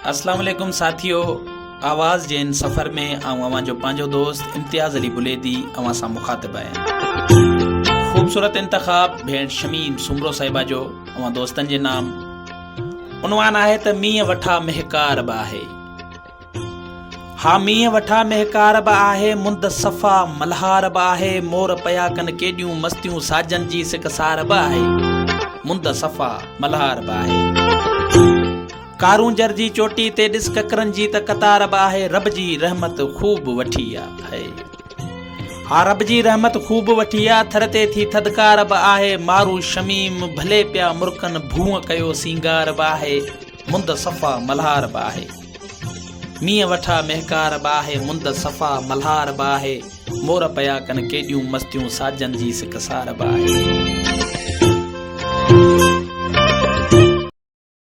अस्सलाम वालेकुम साथियो, आवाज़ जे इन सफ़र में अवां जो पंहिंजो दोस्त इम्तियाज़ अली बुलेदी अवां सां मुखातिब आहियां। ख़ूबसूरत इंतख़ाब भेण शमीम सुमरो साहिबा जो अवां दोस्तनि जे नाम। उनवान आहे त मींहं वठा महकार बि आहे। हा मींहं वठा महकार बि आहे, मुंद सफ़ा मल्हार बि आहे, मोर पया कनि केॾियूं मस्तियूं साजन जी सिकसार बि आहे। मुंद सफ़ा मल्हार बि आहे। कारूं जर जी चोटी ते ॾिस ककरनि जी त कतार बि आहे। रब जी रहमत ख़ूब वठी आहे। हा रब जी रहमत ख़ूब वठी आहे। थर ते थी थदकार बि आहे। मारू शमीम भले पिया मुर्कन भूअ कयो सींगार बि आहे। मुंद सफ़ा मल्हार बि आहे। मींहं वठा महकार बि आहे, मुंद सफ़ा मल्हार बि आहे, मोर पया कनि केॾियूं मस्तियूं साजन जी सिकसार बि आहे।